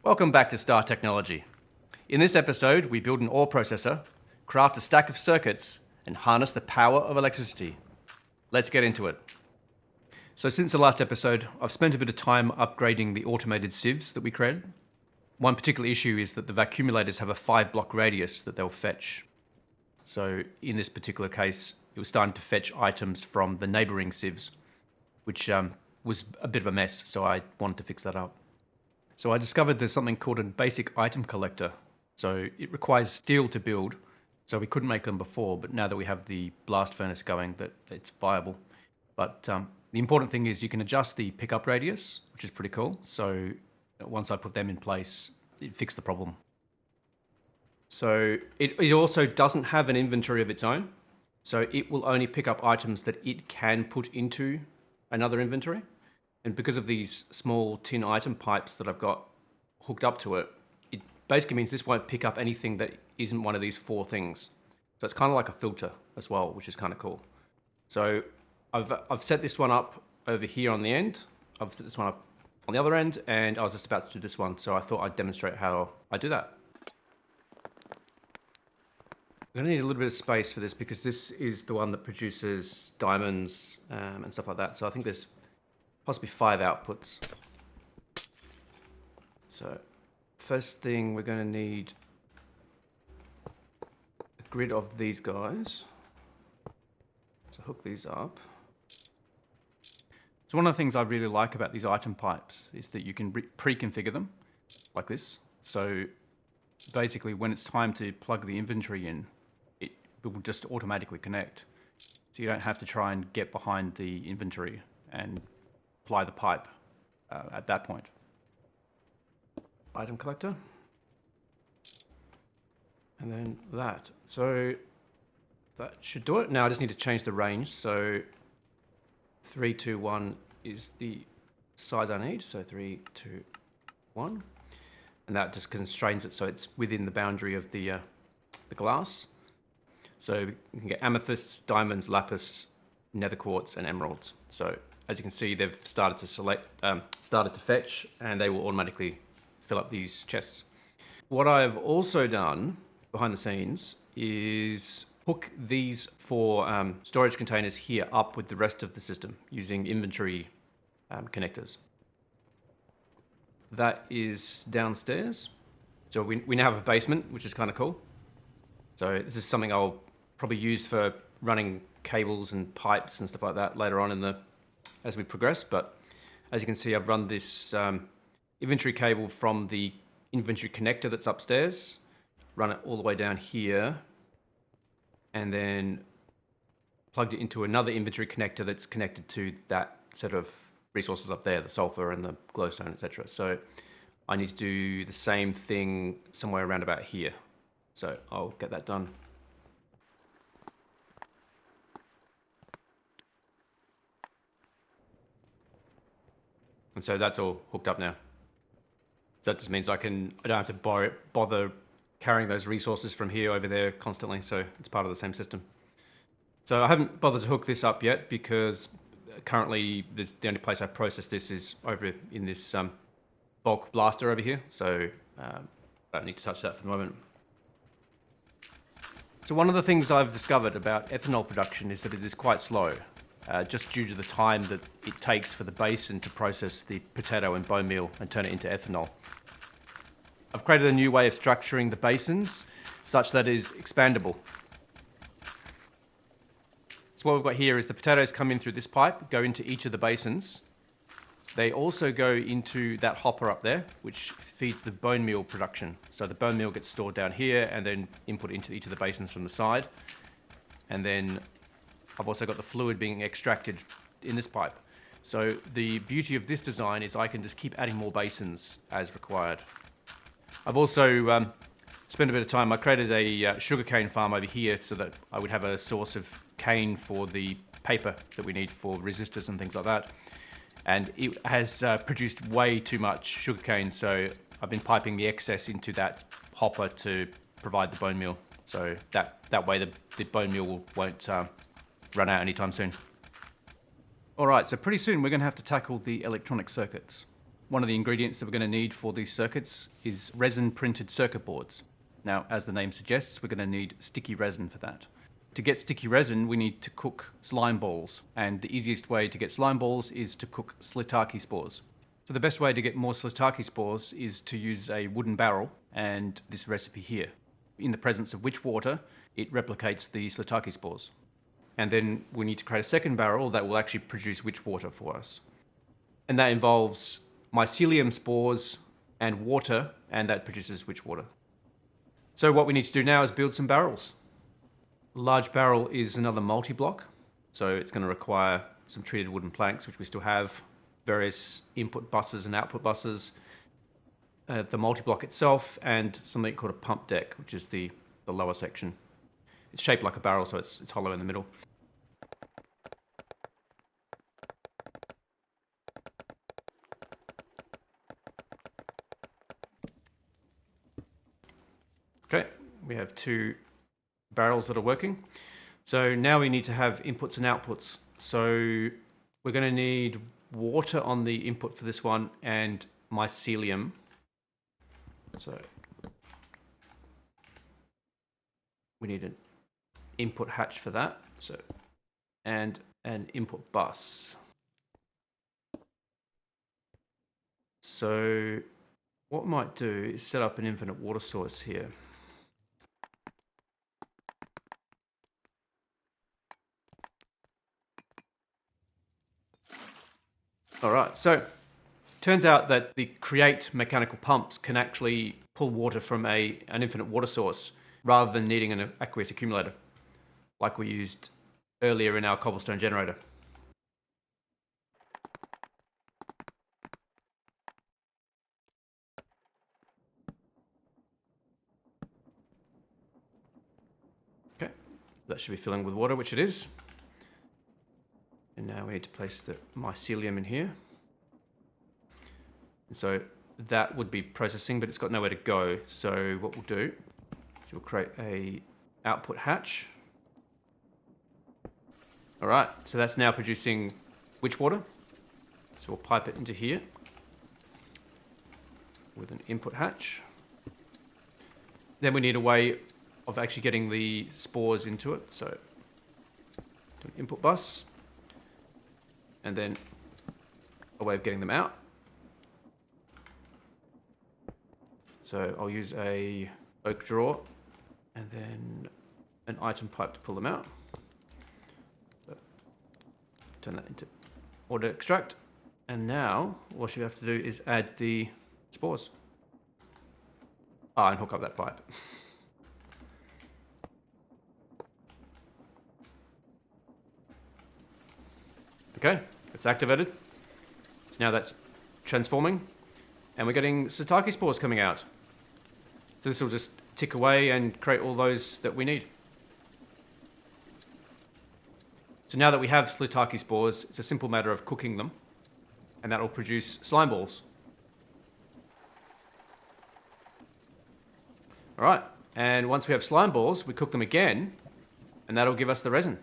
Welcome back to Star Technology. In this episode, we build an ore processor, craft a stack of circuits, and harness the power of electricity. Let's get into it. So since the last episode, I've spent a bit of time upgrading the automated sieves that we created. One particular issue is that the vacuumulators have a 5-block radius that they'll fetch. So in this particular case, it was starting to fetch items from the neighboring sieves, which was a bit of a mess, so I wanted to fix that up. So I discovered there's something called a basic item collector. So it requires steel to build, so we couldn't make them before, but now that we have the blast furnace going, that it's viable. But the important thing is you can adjust the pickup radius, which is pretty cool. So once I put them in place, it fixed the problem. So it also doesn't have an inventory of its own. So it will only pick up items that it can put into another inventory. And because of these small tin item pipes that I've got hooked up to it, it basically means this won't pick up anything that isn't one of these 4 things. So it's kind of like a filter as well, which is kind of cool. So I've set this one up over here on the end. I've set this one up on the other end, and I was just about to do this one. So I thought I'd demonstrate how I do that. I'm going to need a little bit of space for this because this is the one that produces diamonds and stuff like that. So I think there's possibly 5 outputs. So first thing, we're going to need a grid of these guys. So hook these up. So one of the things I really like about these item pipes is that you can pre-configure them like this. So basically when it's time to plug the inventory in, it will just automatically connect. So you don't have to try and get behind the inventory and apply the pipe at that point. Item collector. And then that. So that should do it. Now I just need to change the range. So 3, 2, 1 is the size I need. So 3, 2, 1. And that just constrains it so it's within the boundary of the glass. So you can get amethysts, diamonds, lapis, nether quartz, and emeralds. So as you can see, they've started to fetch, and they will automatically fill up these chests. What I've also done behind the scenes is hook these 4 storage containers here up with the rest of the system using inventory connectors. That is downstairs. So we now have a basement, which is kind of cool. So this is something I'll probably use for running cables and pipes and stuff like that later on as we progress. But as you can see, I've run this inventory cable from the inventory connector that's upstairs, run it all the way down here, and then plugged it into another inventory connector that's connected to that set of resources up there, the sulfur and the glowstone, etc. So I need to do the same thing somewhere around about here. So I'll get that done. And so that's all hooked up now. So that just means I don't have to bother carrying those resources from here over there constantly. So it's part of the same system. So I haven't bothered to hook this up yet because currently the only place I process this is over in this bulk blaster over here. So I don't need to touch that for the moment. So one of the things I've discovered about ethanol production is that it is quite slow. Just due to the time that it takes for the basin to process the potato and bone meal and turn it into ethanol. I've created a new way of structuring the basins such that it is expandable. So what we've got here is the potatoes come in through this pipe, go into each of the basins. They also go into that hopper up there, which feeds the bone meal production. So the bone meal gets stored down here and then input into each of the basins from the side. And then I've also got the fluid being extracted in this pipe. So the beauty of this design is I can just keep adding more basins as required. I've also spent a bit of time, I created a sugarcane farm over here so that I would have a source of cane for the paper that we need for resistors and things like that. And it has produced way too much sugarcane, so I've been piping the excess into that hopper to provide the bone meal. So that way the bone meal won't run out anytime soon. All right, so pretty soon we're going to have to tackle the electronic circuits. One of the ingredients that we're going to need for these circuits is resin printed circuit boards. Now, as the name suggests, we're going to need sticky resin for that. To get sticky resin, we need to cook slime balls, and the easiest way to get slime balls is to cook Slitake spores. So the best way to get more Slitake spores is to use a wooden barrel and this recipe here. In the presence of witch water, it replicates the Slitake spores. And then we need to create a second barrel that will actually produce witch water for us. And that involves mycelium spores and water, and that produces witch water. So what we need to do now is build some barrels. A large barrel is another multi-block, so it's going to require some treated wooden planks, which we still have, various input buses and output buses, the multi-block itself, and something called a pump deck, which is the lower section. It's shaped like a barrel, so it's hollow in the middle. Okay, we have 2 barrels that are working. So now we need to have inputs and outputs. So we're going to need water on the input for this one and mycelium. So we need an input hatch for that. So and an input bus. So what we might do is set up an infinite water source here. All right, so turns out that the create mechanical pumps can actually pull water from an infinite water source rather than needing an aqueous accumulator, like we used earlier in our cobblestone generator. Okay, that should be filling with water, which it is. And now we need to place the mycelium in here. And so that would be processing, but it's got nowhere to go. So what we'll do is we'll create a output hatch. All right, so that's now producing witch water. So we'll pipe it into here with an input hatch. Then we need a way of actually getting the spores into it. So do an input bus. And then a way of getting them out. So I'll use a oak drawer and then an item pipe to pull them out. So turn that into auto extract. And now what you have to do is add the spores. And hook up that pipe. Okay. It's activated. So now that's transforming. And we're getting Slitake spores coming out. So this will just tick away and create all those that we need. So now that we have Slitake spores, it's a simple matter of cooking them. And that will produce slime balls. Alright, and once we have slime balls, we cook them again. And that'll give us the resin.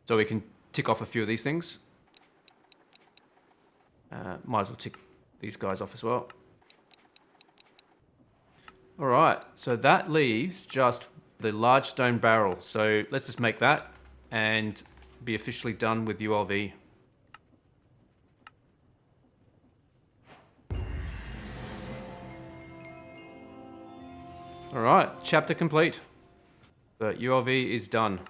So we can tick off a few of these things. Might as well tick these guys off as well. All right, so that leaves just the large stone barrel. So let's just make that and be officially done with ULV. All right, chapter complete. The ULV is done.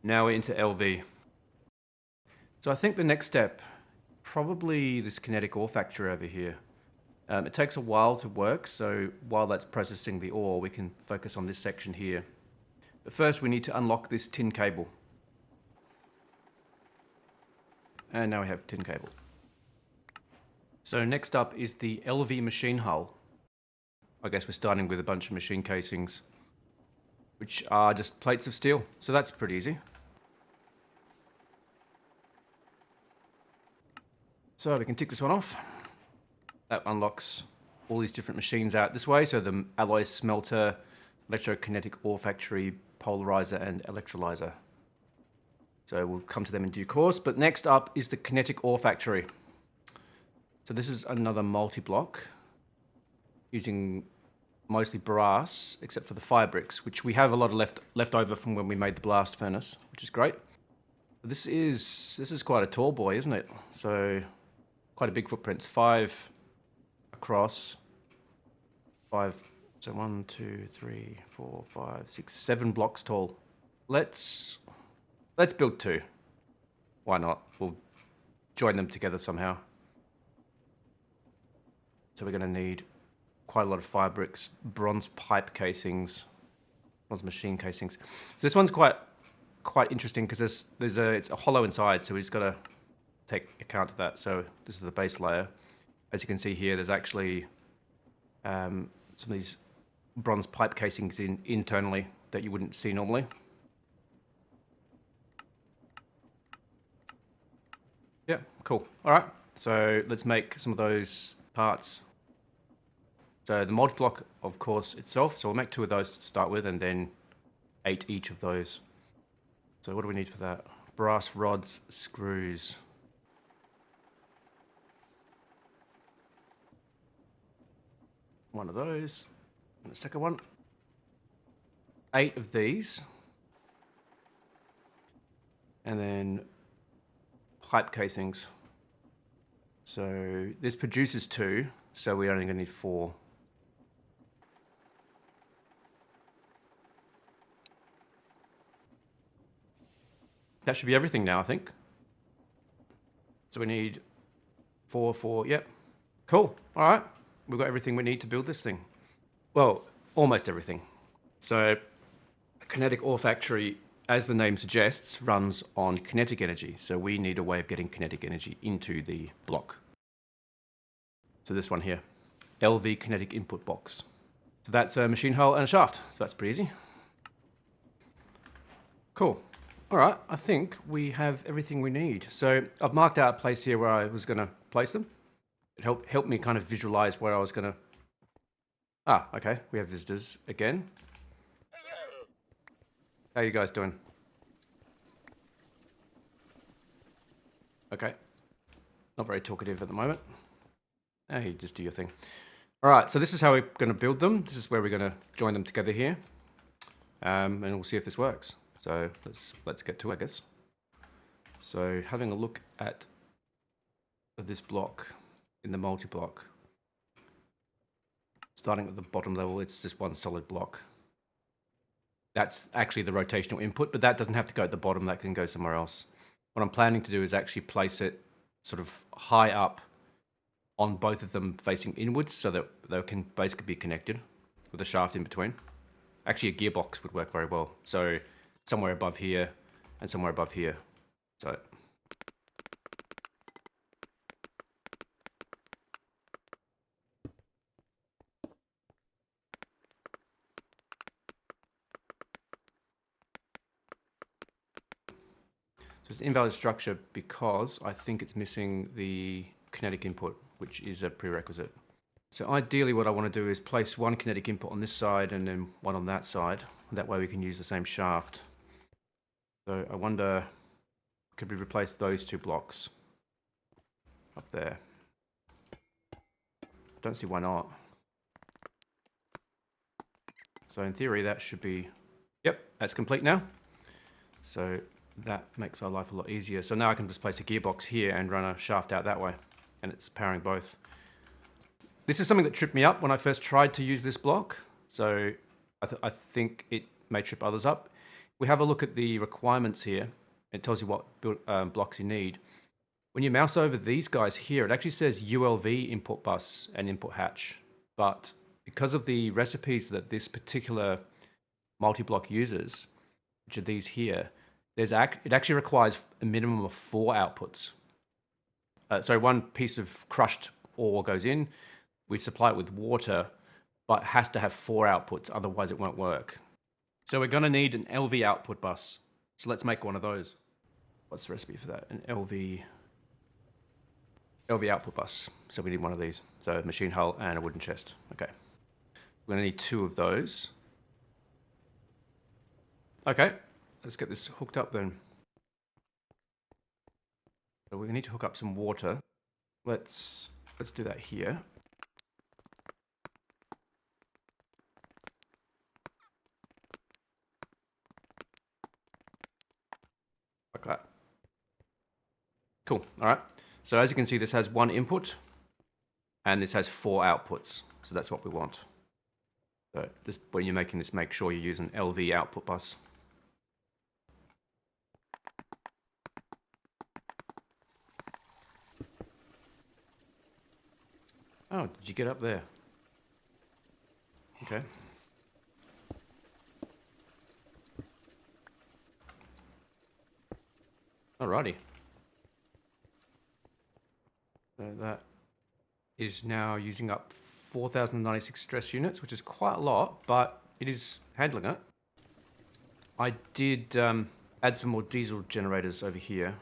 Now we're into LV. So I think the next step, probably this Kinetic Ore Factory over here. It takes a while to work, so while that's processing the ore, we can focus on this section here. But first we need to unlock this tin cable. And now we have tin cable. So next up is the LV machine hull. I guess we're starting with a bunch of machine casings, which are just plates of steel, so that's pretty easy. So we can tick this one off. That unlocks all these different machines out this way, so the Alloy Smelter, Electrokinetic Ore Factory, polarizer and electrolyzer. So we'll come to them in due course. But next up is the Kinetic Ore Factory. So this is another multi-block using mostly brass, except for the fire bricks, which we have a lot of left over from when we made the blast furnace, which is great. This is quite a tall boy, isn't it? So quite a big footprint. 5 across. 5. So 1, 2, 3, 4, 5, 6, 7 blocks tall. Let's build 2. Why not? We'll join them together somehow. So we're going to need quite a lot of fire bricks, bronze pipe casings, bronze machine casings. So this one's quite interesting because it's a hollow inside, so we just got to take account of that. So this is the base layer. As you can see here, there's actually some of these bronze pipe casings internally that you wouldn't see normally. Yeah, cool. All right, so let's make some of those parts. So the multi-block, of course, itself. So we'll make 2 of those to start with, and then 8 each of those. So what do we need for that? Brass rods, screws. One of those. And the second one. 8 of these. And then pipe casings. So this produces 2, so we're only going to need 4. That should be everything now, I think. So we need 4, yep. Cool, all right. We've got everything we need to build this thing. Well, almost everything. So a Kinetic Ore Factory, as the name suggests, runs on kinetic energy. So we need a way of getting kinetic energy into the block. So this one here, LV kinetic input box. So that's a machine hull and a shaft. So that's pretty easy. Cool. All right, I think we have everything we need. So I've marked out a place here where I was going to place them. It helped me kind of visualize where I was going to... Ah, okay, we have visitors again. How you guys doing? Okay. Not very talkative at the moment. Hey, just do your thing. All right, so this is how we're going to build them. This is where we're going to join them together here. And we'll see if this works. So let's get to it, I guess. So having a look at this block in the multi-block, starting at the bottom level, it's just one solid block. That's actually the rotational input, but that doesn't have to go at the bottom, that can go somewhere else. What I'm planning to do is actually place it sort of high up on both of them facing inwards so that they can basically be connected with a shaft in between. Actually, a gearbox would work very well. So somewhere above here and somewhere above here. So it's an invalid structure because I think it's missing the kinetic input, which is a prerequisite. So ideally what I want to do is place one kinetic input on this side and then one on that side. That way we can use the same shaft. So I wonder, could we replace those 2 blocks up there? Don't see why not. So in theory that should be, yep, that's complete now. So that makes our life a lot easier. So now I can just place a gearbox here and run a shaft out that way, and it's powering both. This is something that tripped me up when I first tried to use this block. So I think it may trip others up. We have a look at the requirements here. It tells you what blocks you need. When you mouse over these guys here, it actually says ULV input bus and input hatch. But because of the recipes that this particular multi-block uses, which are these here, it actually requires a minimum of 4 outputs. So one piece of crushed ore goes in, we supply it with water, but it has to have 4 outputs, otherwise it won't work. So we're going to need an LV output bus. So let's make one of those. What's the recipe for that? An LV output bus. So we need one of these. So a machine hull and a wooden chest. Okay. We're going to need 2 of those. Okay, let's get this hooked up then. So we need to hook up some water. Let's do that here. Like that. Cool. All right. So as you can see, this has one input and this has 4 outputs. So that's what we want. So this, when you're making this, make sure you use an LV output bus. Oh, did you get up there? Okay. Alrighty. So that is now using up 4,096 stress units, which is quite a lot, but it is handling it. I did add some more diesel generators over here.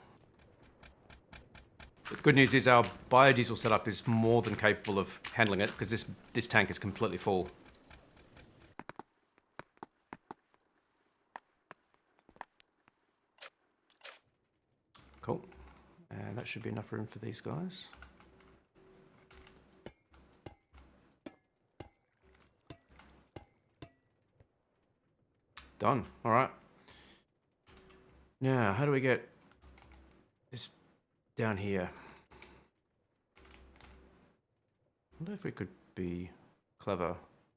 The good news is our biodiesel setup is more than capable of handling it because this tank is completely full. Cool. And that should be enough room for these guys. Done. All right. Now, how do we get this down here? I wonder if we could be clever.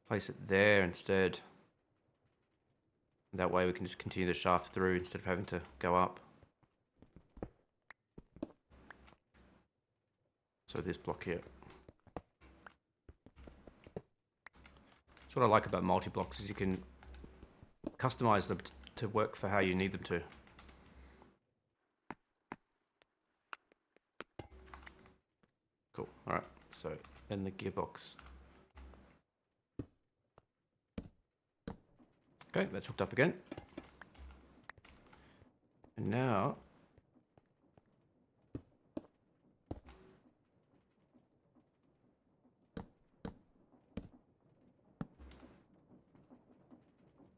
Place it there instead. That way we can just continue the shaft through instead of having to go up. So this block here. That's what I like about multi-blocks is you can customize them to work for how you need them to. Cool. All right. So then the gearbox. Okay, that's hooked up again. And now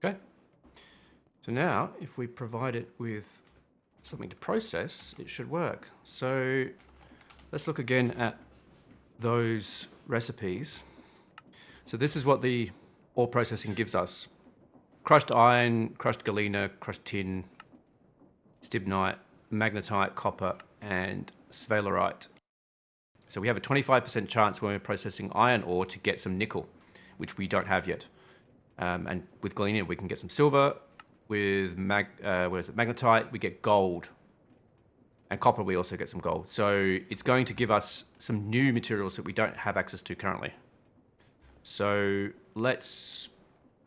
okay. So now if we provide it with something to process, it should work. So let's look again at those recipes. So this is what the ore processing gives us. Crushed iron, crushed galena, crushed tin, stibnite, magnetite, copper, and sphalerite. So we have a 25% chance when we're processing iron ore to get some nickel, which we don't have yet. And with galena, we can get some silver. With magnetite, we get gold. And copper, we also get some gold. So it's going to give us some new materials that we don't have access to currently. So let's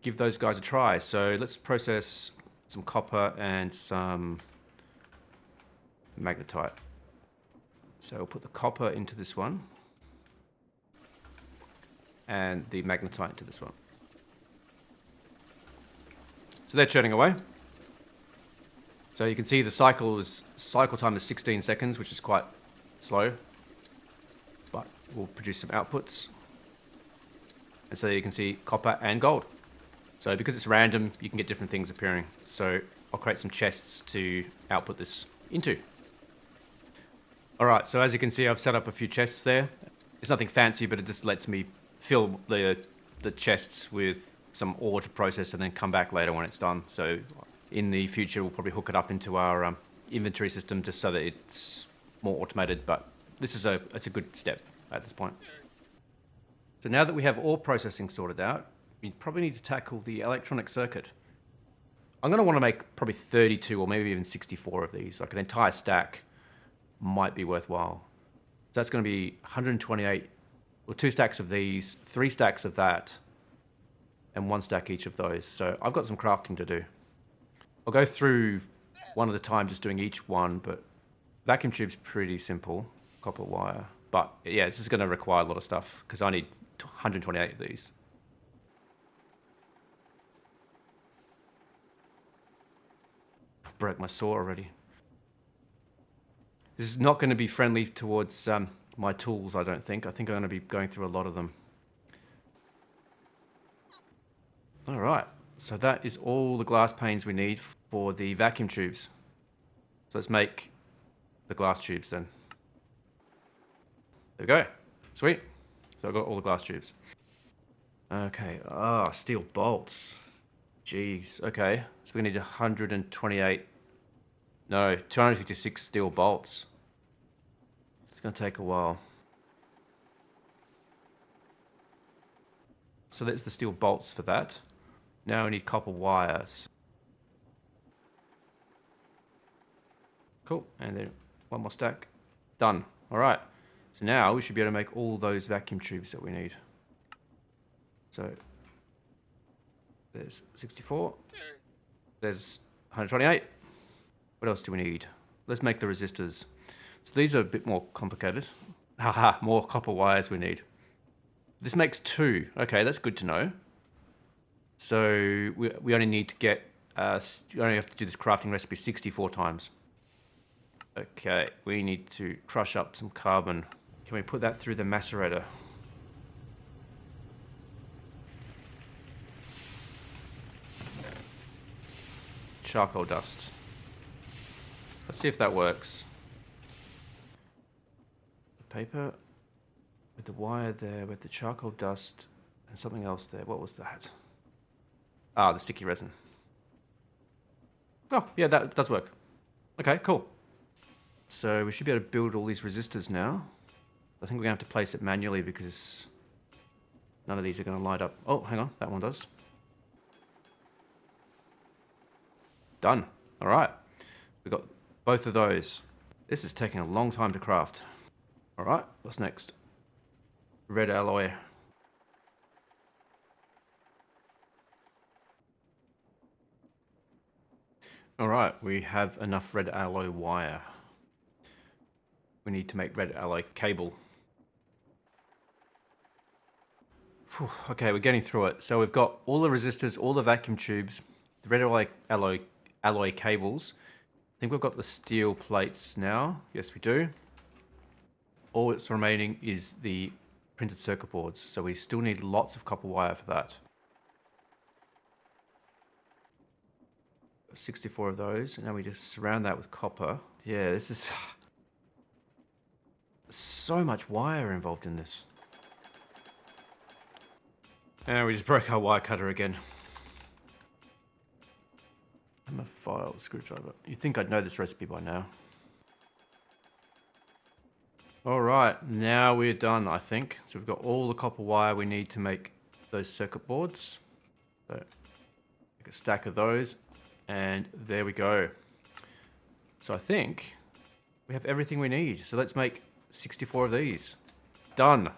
give those guys a try. So let's process some copper and some magnetite. So we'll put the copper into this one and the magnetite into this one. So they're churning away. So you can see the cycle time is 16 seconds, which is quite slow, but we'll produce some outputs. And so you can see copper and gold. So because it's random, you can get different things appearing. So I'll create some chests to output this into. All right, so as you can see, I've set up a few chests there. It's nothing fancy, but it just lets me fill the chests with some ore to process and then come back later when it's done. So in the future, we'll probably hook it up into our inventory system just so that it's more automated, but it's a good step at this point. So now that we have ore processing sorted out, we probably need to tackle the electronic circuit. I'm going to want to make probably 32 or maybe even 64 of these. Like an entire stack might be worthwhile. So that's going to be 128, or 2 stacks of these, 3 stacks of that, and 1 stack each of those. So I've got some crafting to do. I'll go through one at a time, just doing each one, but vacuum tube's pretty simple, copper wire. But yeah, this is going to require a lot of stuff because I need 128 of these. I broke my saw already. This is not going to be friendly towards my tools, I don't think. I think I'm going to be going through a lot of them. All right, so that is all the glass panes we need for the vacuum tubes. So let's make the glass tubes then. There we go. Sweet. So I've got all the glass tubes. Okay. Ah, steel bolts. Jeez. Okay. So we need 128. No, 256 steel bolts. It's going to take a while. So that's the steel bolts for that. Now we need copper wires. Cool. And then one more stack. Done. All right. So now we should be able to make all those vacuum tubes that we need. So there's 64. There's 128. What else do we need? Let's make the resistors. So these are a bit more complicated. Haha, more copper wires we need. This makes 2. Okay, that's good to know. So we only need to get, you only have to do this crafting recipe 64 times. Okay, we need to crush up some carbon. Can we put that through the macerator? Charcoal dust. Let's see if that works. The paper with the wire there, with the charcoal dust and something else there. What was that? Ah, the sticky resin. Oh, yeah, that does work. Okay, cool. So we should be able to build all these resistors now. I think we're going to have to place it manually because none of these are going to light up. Oh, hang on, that one does. Done. All right. We've got both of those. This is taking a long time to craft. All right, what's next? Red alloy. All right, we have enough red alloy wire. We need to make red alloy cable. Whew, okay, we're getting through it. So we've got all the resistors, all the vacuum tubes, the red alloy cables. I think we've got the steel plates now. Yes, we do. All that's remaining is the printed circuit boards. So we still need lots of copper wire for that. 64 of those, and now we just surround that with copper. Yeah, this is so much wire involved in this. And we just broke our wire cutter again. And a file screwdriver. You'd think I'd know this recipe by now. All right, now we're done, I think. So we've got all the copper wire we need to make those circuit boards. So make a stack of those, and there we go. So I think we have everything we need. So let's make 64 of these. Done.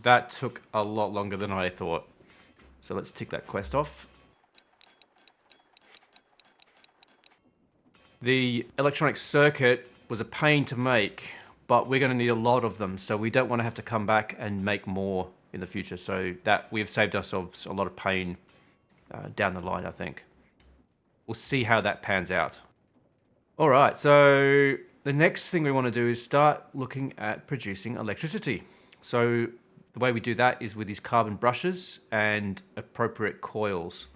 That took a lot longer than I thought. So let's tick that quest off. The electronic circuit was a pain to make, but we're going to need a lot of them, so we don't want to have to come back and make more in the future. So that we have saved ourselves a lot of pain down the line, I think. We'll see how that pans out. All right, so the next thing we want to do is start looking at producing electricity. So the way we do that is with these carbon brushes and appropriate coils.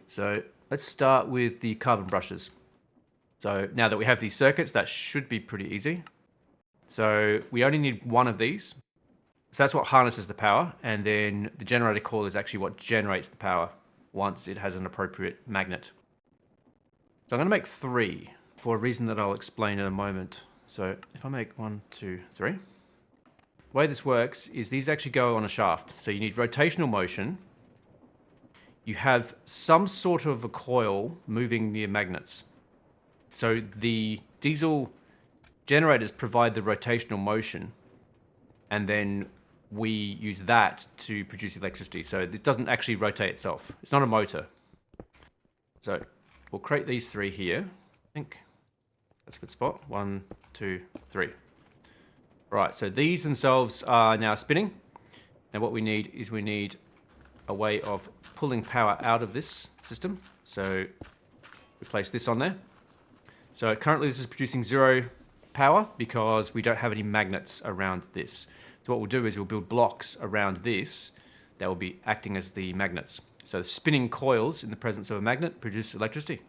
So let's start with the carbon brushes. So now that we have these circuits, that should be pretty easy. So we only need one of these. So that's what harnesses the power, and then the generator coil is actually what generates the power once it has an appropriate magnet. So I'm going to make 3 for a reason that I'll explain in a moment. So if I make 1, 2, 3. The way this works is these actually go on a shaft. So you need rotational motion. You have some sort of a coil moving the magnets. So the diesel generators provide the rotational motion, and then we use that to produce electricity. So it doesn't actually rotate itself. It's not a motor. So we'll create these 3 here. I think that's a good spot. 1, 2, 3. Right, so these themselves are now spinning. Now what we need is we need a way of pulling power out of this system. So we place this on there. So currently this is producing 0 power because we don't have any magnets around this. So what we'll do is we'll build blocks around this that will be acting as the magnets. So spinning coils in the presence of a magnet produce electricity.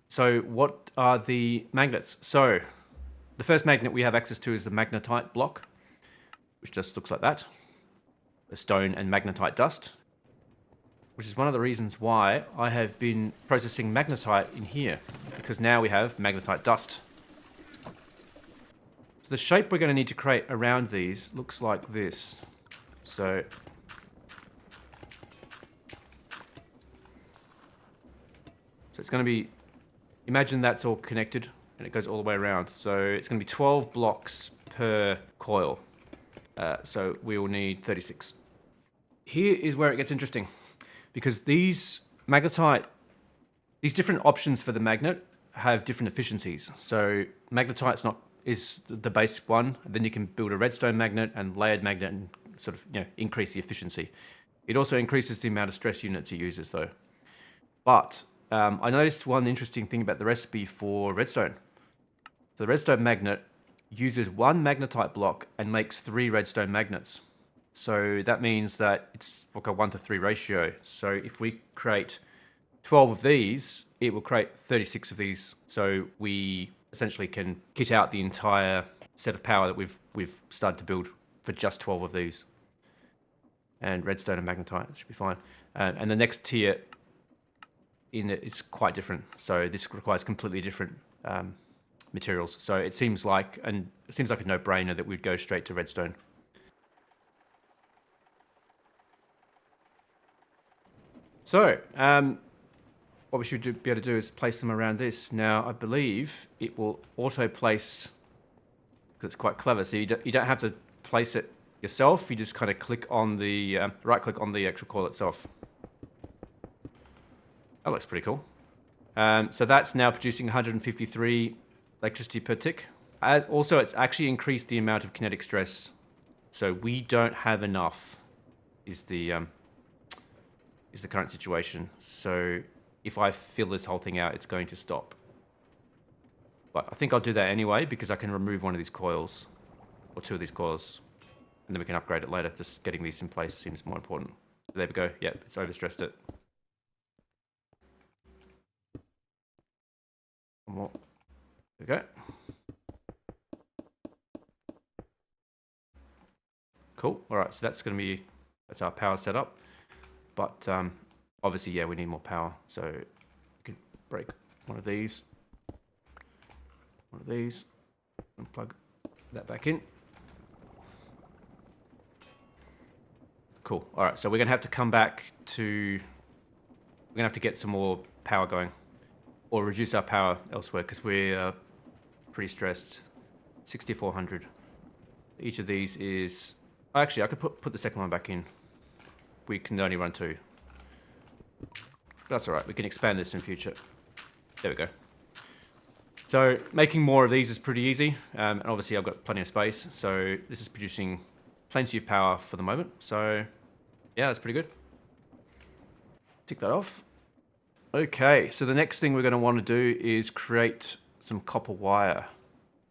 So what are the magnets? So the first magnet we have access to is the magnetite block, which just looks like that. The stone and magnetite dust, which is one of the reasons why I have been processing magnetite in here, because now we have magnetite dust. So the shape we're going to need to create around these looks like this. So it's going to be, imagine that's all connected and it goes all the way around. So it's going to be 12 blocks per coil. So we will need 36. Here is where it gets interesting, because these magnetite, these different options for the magnet have different efficiencies. So magnetite's is the base one, and then you can build a redstone magnet and layered magnet and sort of increase the efficiency. It also increases the amount of stress units it uses though. But I noticed one interesting thing about the recipe for redstone. So the redstone magnet uses one magnetite block and makes 3 redstone magnets. So that means that it's like a 1-to-3 ratio. So if we create 12 of these, it will create 36 of these. So we essentially can kit out the entire set of power that we've started to build for just 12 of these. And redstone and magnetite should be fine. And the next tier in it is quite different. So this requires completely different materials. So it seems like a no-brainer that we'd go straight to redstone. So what we should be able to do is place them around this. Now I believe it will auto place, because it's quite clever. So you don't have to place it yourself. You just kind of click on the right click on the actual coil itself. That looks pretty cool. So that's now producing 153 electricity per tick. Also, it's actually increased the amount of kinetic stress. So we don't have enough, is the current situation. So if I fill this whole thing out, it's going to stop. But I think I'll do that anyway, because I can remove one of these coils, or 2 of these coils, and then we can upgrade it later. Just getting these in place seems more important. There we go. Yep, it's overstressed it. One more. There we go. Cool. All right, so that's our power setup. But obviously, yeah, we need more power. So we can break one of these, and plug that back in. Cool. All right, so we're gonna have to come back to. We're gonna have to get some more power going, or reduce our power elsewhere, because we're pretty stressed. 6400. Each of these is. Actually, I could put the second one back in. We can only run 2. That's all right. We can expand this in future. There we go. So making more of these is pretty easy. And obviously I've got plenty of space. So this is producing plenty of power for the moment. So yeah, that's pretty good. Tick that off. Okay, so the next thing we're going to want to do is create some copper wire.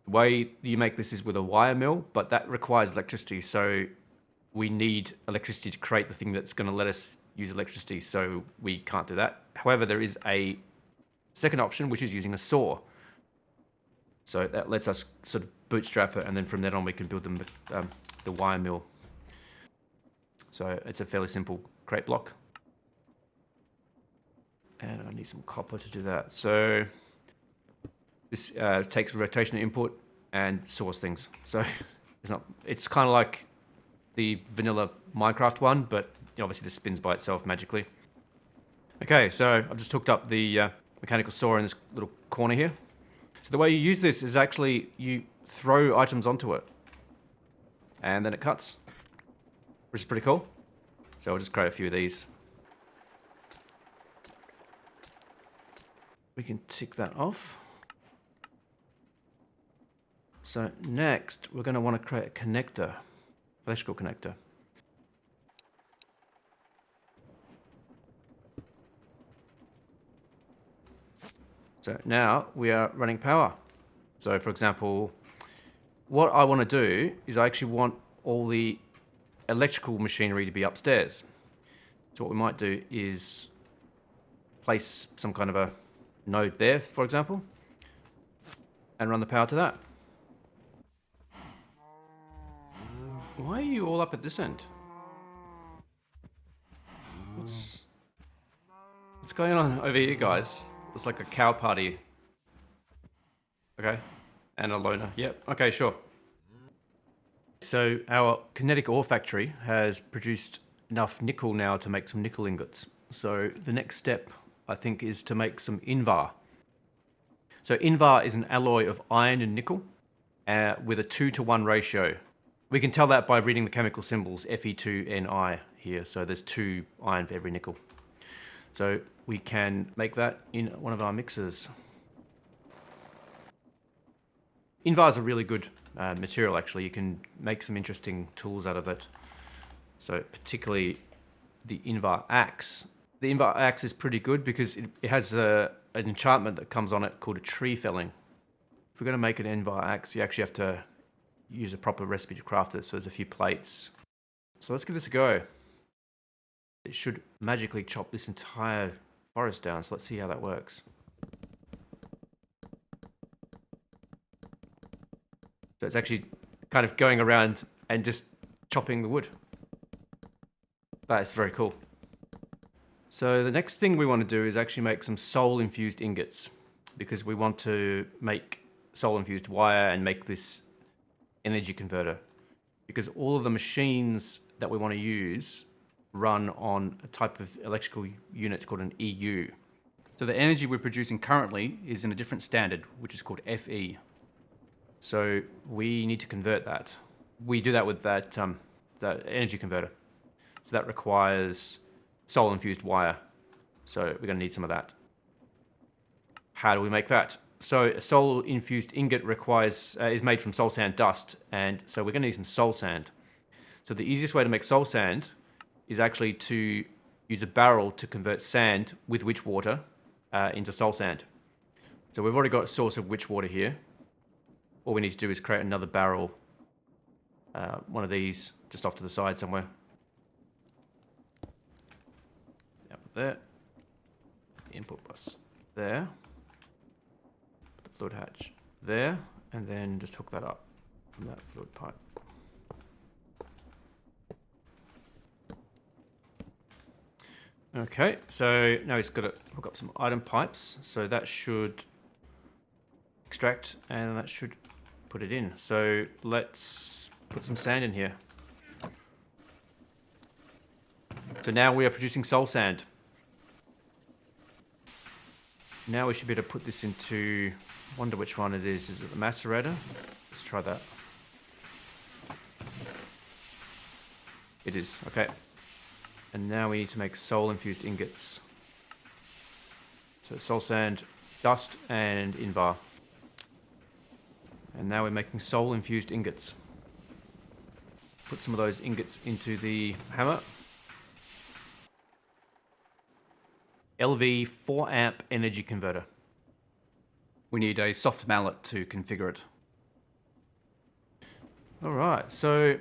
The way you make this is with a wire mill, but that requires electricity. So we need electricity to create the thing that's going to let us use electricity, so we can't do that. However, there is a second option, which is using a saw. So that lets us sort of bootstrap it, and then from then on we can build the wire mill. So it's a fairly simple crate block. And I need some copper to do that. So this takes rotational input and saws things. So it's kind of like the vanilla Minecraft one, but obviously this spins by itself magically. Okay, so I've just hooked up the mechanical saw in this little corner here. So the way you use this is actually you throw items onto it, and then it cuts, which is pretty cool. So I'll just create a few of these. We can tick that off. So next, we're going to want to create a connector. Electrical connector. So now we are running power. So for example, what I want to do is I actually want all the electrical machinery to be upstairs. So what we might do is place some kind of a node there, for example, and run the power to that. Why are you all up at this end? What's going on over here, guys? It's like a cow party. Okay. And a loner. Yep. Okay, sure. So our Kinetic Ore Factory has produced enough nickel now to make some nickel ingots. So the next step, I think, is to make some Invar. So Invar is an alloy of iron and nickel with a 2-to-1 ratio. We can tell that by reading the chemical symbols Fe2Ni here. So there's 2 iron for every nickel. So we can make that in one of our mixers. Invar is a really good material, actually. You can make some interesting tools out of it. So particularly the Invar axe. The Invar axe is pretty good because it has an enchantment that comes on it called a tree felling. If we're going to make an Invar axe, you actually have to use a proper recipe to craft it. So there's a few plates. So let's give this a go. It should magically chop this entire forest down. So let's see how that works. So it's actually kind of going around and just chopping the wood. That is very cool. So the next thing we want to do is actually make some soul infused ingots, because we want to make soul infused wire and make this energy converter, because all of the machines that we want to use run on a type of electrical unit called an EU. So the energy we're producing currently is in a different standard, which is called FE. So we need to convert that. We do that with that energy converter. So that requires soul infused wire. So we're going to need some of that. How do we make that? So a soul infused ingot is made from soul sand dust, and so we're going to need some soul sand. So the easiest way to make soul sand is actually to use a barrel to convert sand with witch water into soul sand. So we've already got a source of witch water here. All we need to do is create another barrel, one of these just off to the side somewhere. Output there, input bus there, put the fluid hatch there, and then just hook that up from that fluid pipe. Okay, so now he's got to hook up some item pipes, so that should extract and that should put it in. So let's put some sand in here. So now we are producing soul sand. Now we should be able to put this into, wonder which one it is. Is it the macerator? Let's try that. It is, okay. And now we need to make soul infused ingots. So soul sand, dust, and Invar. And now we're making soul infused ingots. Put some of those ingots into the hammer. LV 4 amp energy converter. We need a soft mallet to configure it. Alright, so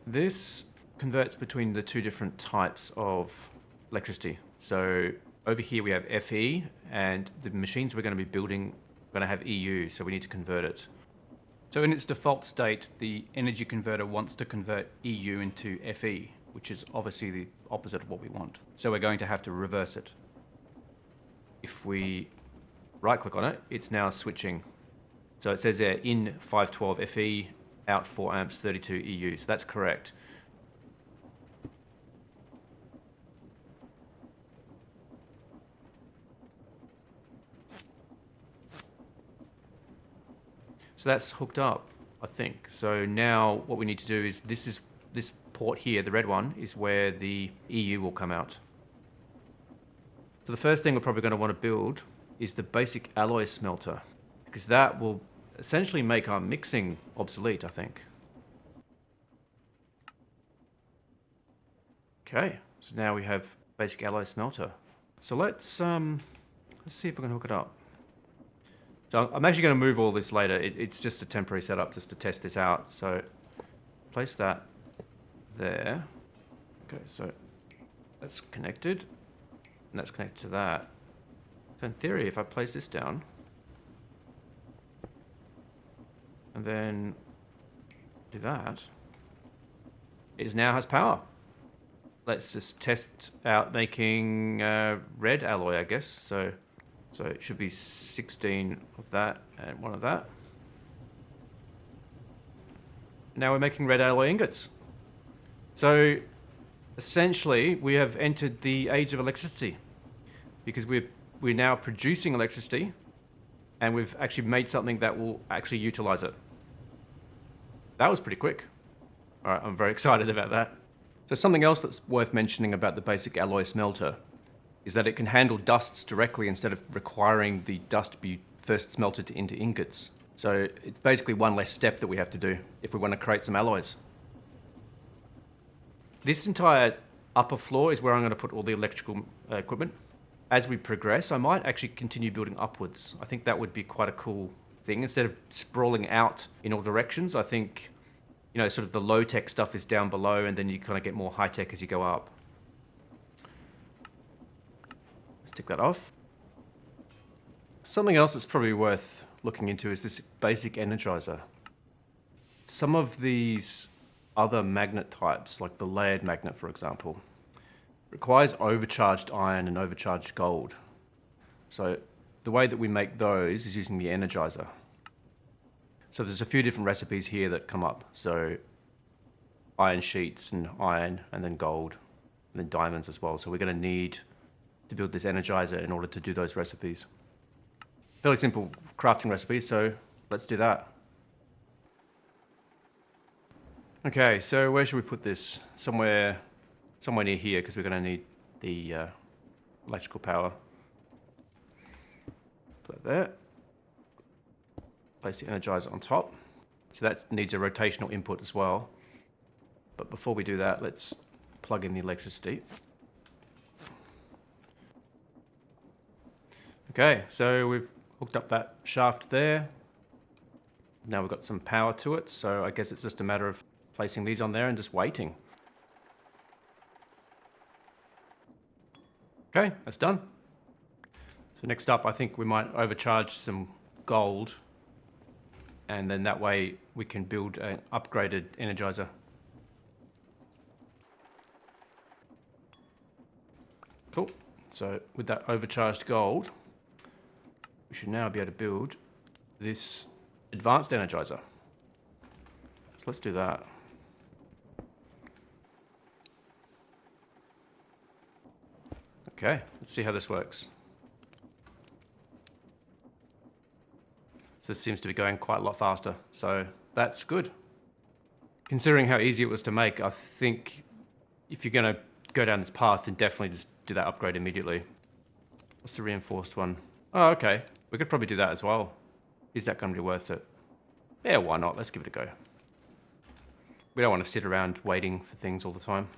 this converts between the 2 different types of electricity. So over here we have FE, and the machines we're going to be building are going to have EU, so we need to convert it. So in its default state, the energy converter wants to convert EU into FE, which is obviously the opposite of what we want. So we're going to have to reverse it. If we right-click on it, it's now switching. So it says there, in 512 FE, out 4 amps, 32 EU. So that's correct. So that's hooked up, I think. So now what we need to do is this port here, the red one, is where the EU will come out. So the first thing we're probably going to want to build is the basic alloy smelter, because that will essentially make our mixing obsolete, I think. Okay, so now we have basic alloy smelter. So let's see if we can hook it up. So I'm actually going to move all this later. It's just a temporary setup just to test this out. So place that there. Okay, so That's connected. And that's connected to that. So in theory, if I place this down, and then do that, it now has power. Let's just test out making red alloy, I guess. So it should be 16 of that and 1 of that. Now we're making red alloy ingots. So essentially, we have entered the age of electricity because we're now producing electricity, and we've actually made something that will actually utilize it. That was pretty quick. All right, I'm very excited about that. So something else that's worth mentioning about the basic alloy smelter is that it can handle dusts directly instead of requiring the dust to be first smelted into ingots. So it's basically one less step that we have to do if we want to create some alloys. This entire upper floor is where I'm going to put all the electrical equipment. As we progress, I might actually continue building upwards. I think that would be quite a cool thing. Instead of sprawling out in all directions, I think, sort of the low-tech stuff is down below, and then you kind of get more high-tech as you go up. Let's tick that off. Something else that's probably worth looking into is this basic Energizer. Some of these other magnet types, like the layered magnet, for example, requires overcharged iron and overcharged gold. So the way that we make those is using the Energizer. So there's a few different recipes here that come up. So iron sheets and iron, and then gold, and then diamonds as well. So we're going to need to build this Energizer in order to do those recipes. Fairly simple crafting recipes, so let's do that. Okay, so where should we put this? Somewhere near here, because we're going to need the electrical power. Put it there. Place the Energizer on top. So that needs a rotational input as well. But before we do that, let's plug in the electricity. Okay, so we've hooked up that shaft there. Now we've got some power to it, so I guess it's just a matter of placing these on there and just waiting. Okay, that's done. So next up, I think we might overcharge some gold, and then that way we can build an upgraded Energizer. Cool. So with that overcharged gold, we should now be able to build this advanced Energizer. So let's do that. Okay, let's see how this works. So this seems to be going quite a lot faster, so that's good. Considering how easy it was to make, I think if you're going to go down this path, then definitely just do that upgrade immediately. What's the reinforced one? Oh, okay. We could probably do that as well. Is that going to be worth it? Yeah, why not? Let's give it a go. We don't want to sit around waiting for things all the time.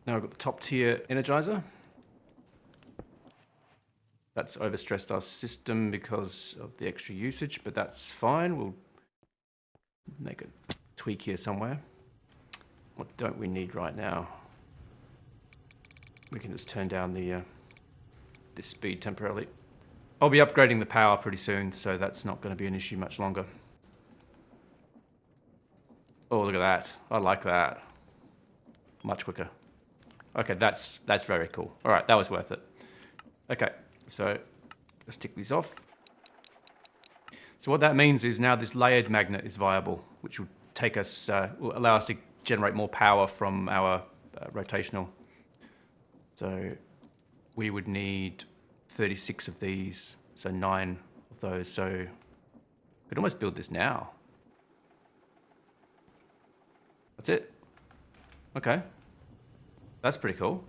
Now we've got the top tier Energizer. That's overstressed our system because of the extra usage, but that's fine. We'll make a tweak here somewhere. What don't we need right now? We can just turn down the this speed temporarily. I'll be upgrading the power pretty soon, so that's not going to be an issue much longer. Oh, look at that. I like that. Much quicker. Okay, that's very cool. All right, that was worth it. Okay, so let's tick these off. So what that means is now this layered magnet is viable, which will take us, will allow us to generate more power from our rotational. So we would need 36 of these, so 9 of those. So we could almost build this now. That's it. Okay. That's pretty cool.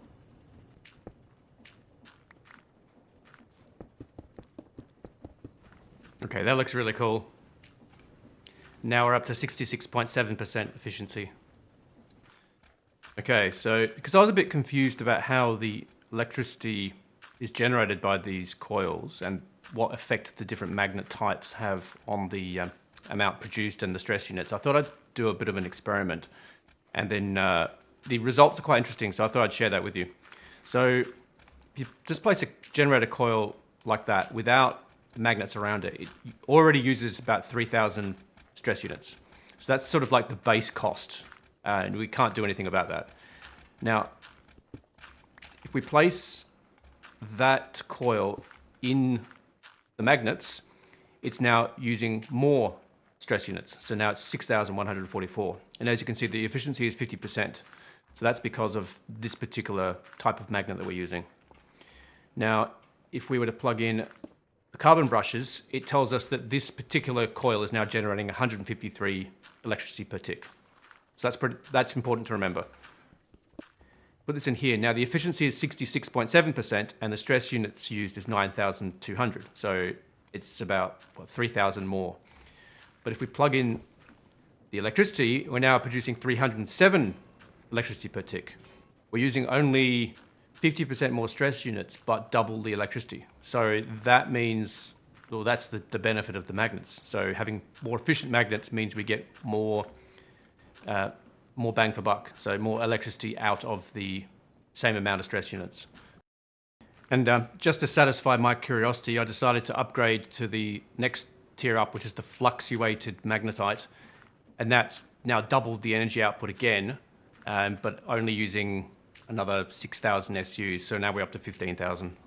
Okay, that looks really cool. Now we're up to 66.7% efficiency. Okay, so because I was a bit confused about how the electricity is generated by these coils and what effect the different magnet types have on the amount produced and the stress units, I thought I'd do a bit of an experiment. And then the results are quite interesting, so I thought I'd share that with you. So if you just place a generator coil like that without magnets around it, it already uses about 3,000 stress units. So that's sort of like the base cost, and we can't do anything about that. Now, if we place that coil in the magnets, it's now using more stress units. So now it's 6,144. And as you can see, the efficiency is 50%. So that's because of this particular type of magnet that we're using. Now, if we were to plug in the carbon brushes, it tells us that this particular coil is now generating 153 electricity per tick. So that's important to remember. Put this in here. Now, the efficiency is 66.7%, and the stress units used is 9,200. So it's about 3,000 more. But if we plug in the electricity, we're now producing 307 electricity per tick. We're using only 50% more stress units, but double the electricity. So that means, well, that's the benefit of the magnets. So having more efficient magnets means we get more bang for buck. So more electricity out of the same amount of stress units. And just to satisfy my curiosity, I decided to upgrade to the next tier up, which is the fluctuated magnetite. And that's now doubled the energy output again, but only using another 6,000 SUs. So now we're up to 15,000.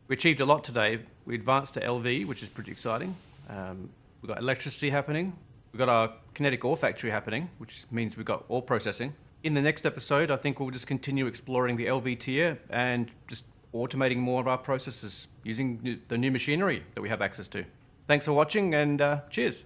We achieved a lot today. We advanced to LV, which is pretty exciting. We've got electricity happening. We've got our Kinetic Ore Factory happening, which means we've got ore processing. In the next episode, I think we'll just continue exploring the LV tier and just automating more of our processes using the new machinery that we have access to. Thanks for watching, and cheers.